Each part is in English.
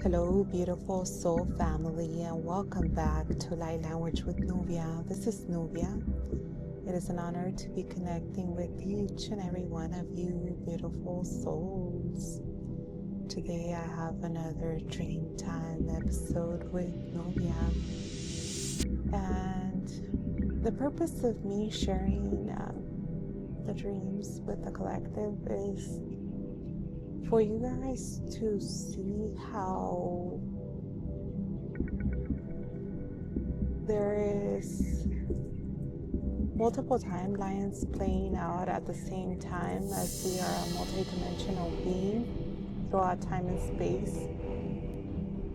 Hello, beautiful soul family, and welcome back to Light Language with Nubia. This is Nubia. It is an honor to be connecting with each and every one of you, beautiful souls. Today, I have another Dream Time episode with Nubia, and the purpose of me sharing the dreams with the collective is for you guys to see how there is multiple timelines playing out at the same time, as we are a multidimensional being throughout time and space.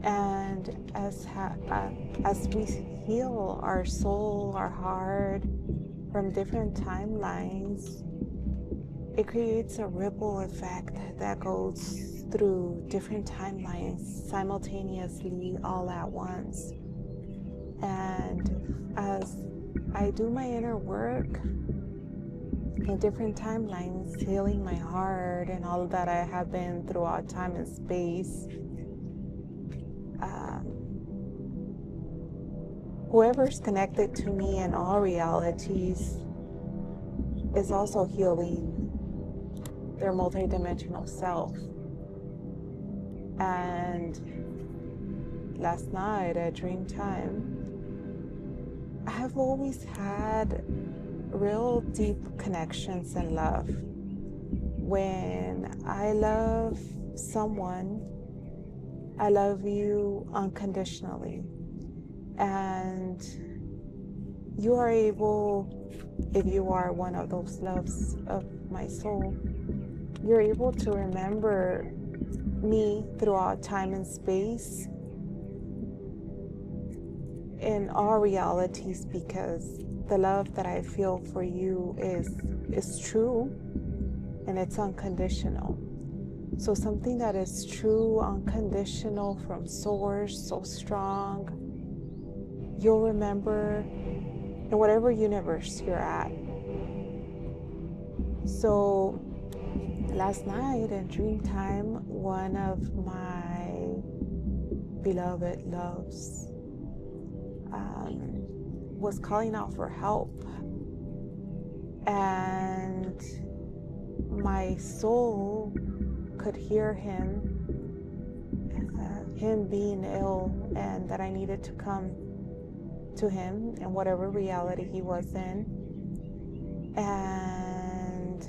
And as we heal our soul, our heart from different timelines, it creates a ripple effect that goes through different timelines simultaneously, all at once. And as I do my inner work in different timelines, healing my heart and all that I have been throughout time and space, whoever's connected to me in all realities is also healing their multidimensional self. And last night at Dream Time, I have always had real deep connections and love. When I love someone, I love you unconditionally. And you are able, if you are one of those loves of my soul, you're able to remember me throughout time and space in all realities, because the love that I feel for you is true and it's unconditional. So something that is true, unconditional from source, so strong, you'll remember in whatever universe you're at. So last night in Dream Time, one of my beloved loves was calling out for help, and my soul could hear him being ill, and that I needed to come to him in whatever reality he was in. And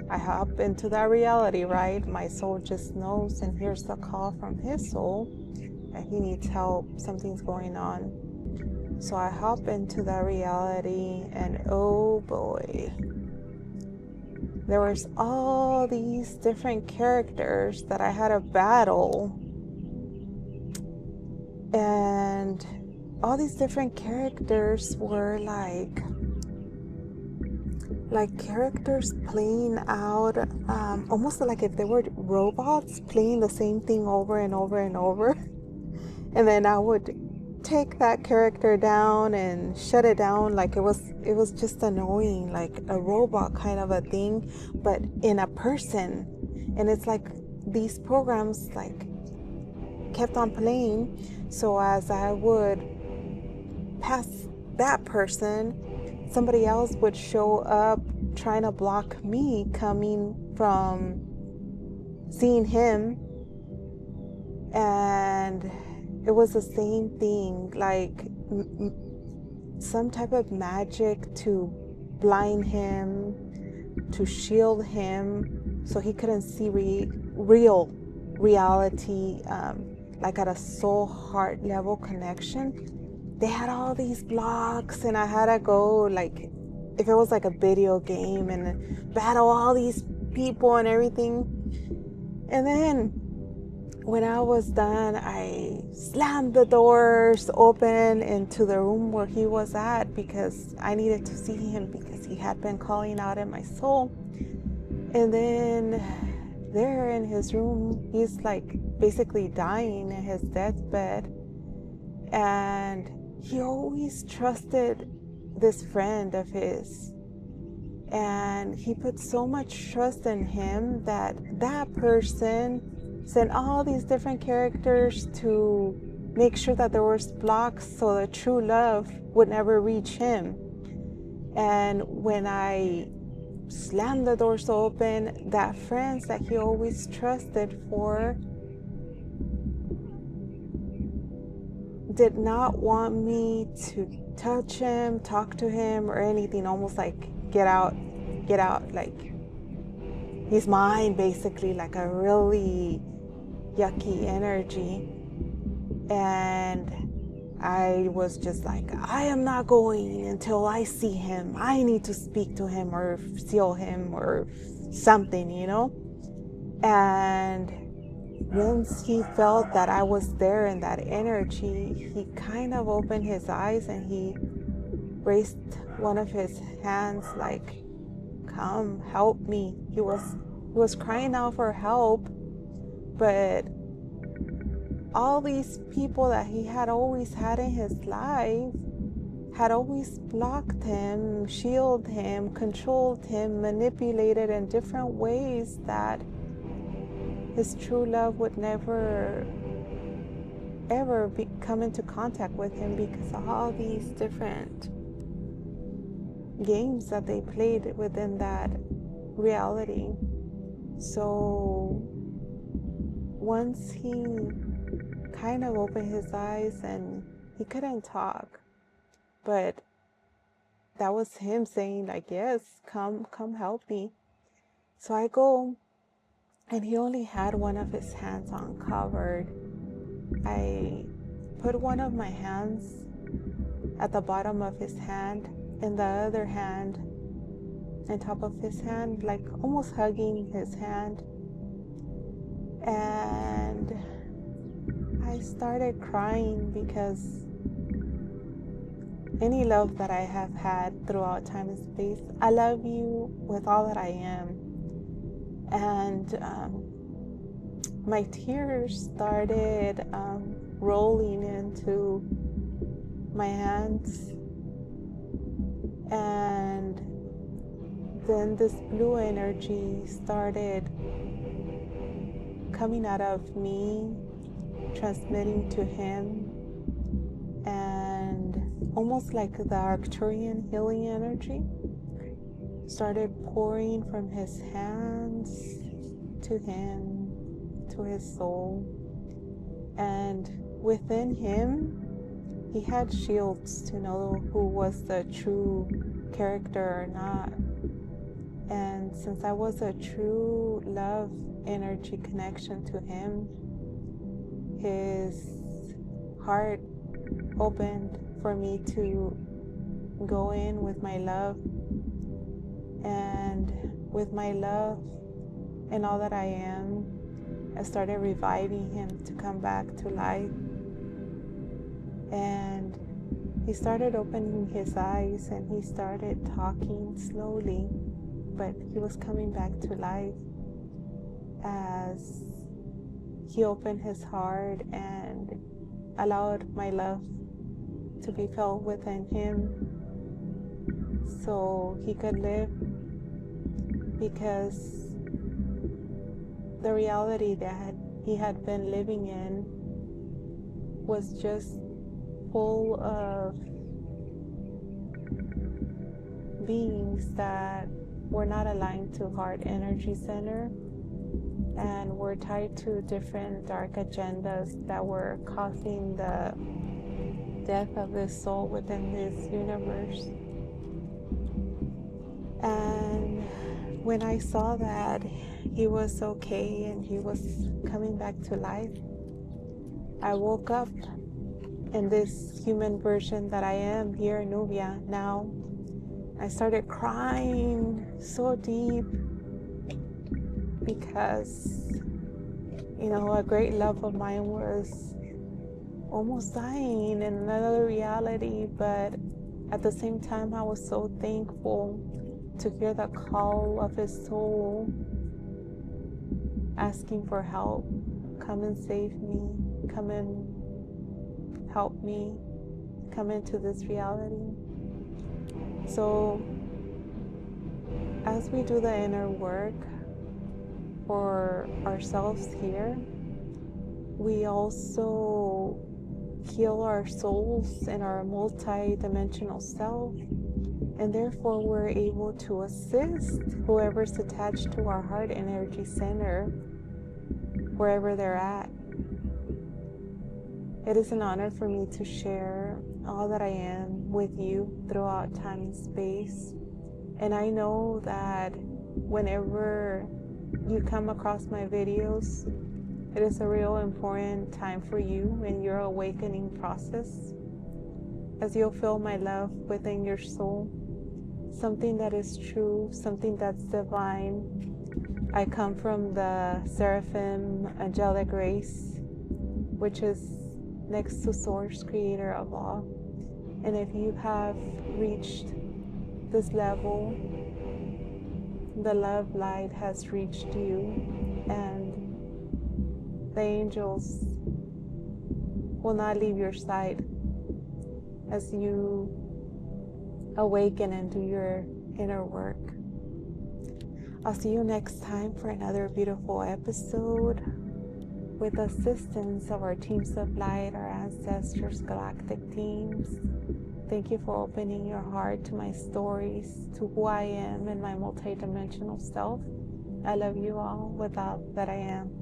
I hop into that reality, right? My soul just knows and hears the call from his soul that he needs help, something's going on. So I hop into that reality, and oh boy, there was all these different characters that I had to battle. And all these different characters were like characters playing out, almost like if they were robots playing the same thing over and over and over. And then I would take that character down and shut it down, like it was just annoying, like a robot kind of a thing, but in a person. And it's like these programs like kept on playing. So as I would pass that person, somebody else would show up trying to block me coming from seeing him. And it was the same thing, like some type of magic to blind him, to shield him, so he couldn't see real reality, like at a soul heart level connection. They had all these blocks, and I had to go, like if it was like a video game, and battle all these people and everything. And then when I was done, I slammed the doors open into the room where he was at, because I needed to see him, because he had been calling out in my soul. And then there in his room, he's like basically dying in his deathbed. And he always trusted this friend of his. And he put so much trust in him that that person sent all these different characters to make sure that there was blocks so that true love would never reach him. And when I slammed the doors open, that friends that he always trusted for did not want me to touch him, talk to him, or anything. Almost like, get out, like he's mine, basically, like a really yucky energy. And I was just like, I am not going until I see him. I need to speak to him or seal him or something, you know? And once he felt that I was there in that energy, he kind of opened his eyes and he raised one of his hands like, come help me. He was crying out for help, but all these people that he had always had in his life had always blocked him, shielded him, controlled him, manipulated in different ways that his true love would never ever come into contact with him, because of all these different games that they played within that reality. So once he kind of opened his eyes, and he couldn't talk, but that was him saying like, yes, come help me. So I go, and he only had one of his hands uncovered. I put one of my hands at the bottom of his hand, and the other hand on top of his hand, like almost hugging his hand. And I started crying, because any love that I have had throughout time and space, I love you with all that I am. And my tears started rolling into my hands, and then this blue energy started coming out of me, transmitting to him, and almost like the Arcturian healing energy started pouring from his hands to him, to his soul. And within him, he had shields to know who was the true character or not. And since I was a true love energy connection to him, his heart opened for me to go in with my love, and with my love and all that I am, I started reviving him to come back to life. And he started opening his eyes, and he started talking slowly, but he was coming back to life as he opened his heart and allowed my love to be felt within him, so he could live, because the reality that he had been living in was just full of beings that were not aligned to heart energy center, and were tied to different dark agendas that were causing the death of this soul within this universe. And when I saw that he was okay and he was coming back to life, I woke up in this human version that I am here in Nubia now. I started crying so deep, because, you know, a great love of mine was almost dying in another reality, but at the same time I was so thankful to hear the call of his soul asking for help. Come and save me, come and help me, come into this reality. So as we do the inner work, for ourselves here, we also heal our souls and our multi-dimensional self, and therefore we're able to assist whoever's attached to our heart energy center wherever they're at. It is an honor for me to share all that I am with you throughout time and space. And I know that whenever you come across my videos, it is a real important time for you in your awakening process, as you'll feel my love within your soul, something that is true, something that's divine. I come from the Seraphim angelic race, which is next to Source, creator of all. And if you have reached this level, the love light has reached you, and the angels will not leave your side as you awaken and do your inner work. I'll see you next time for another beautiful episode with assistance of our teams of light, our ancestors, galactic teams. Thank you for opening your heart to my stories, to who I am and my multidimensional self. I love you all with all that I am.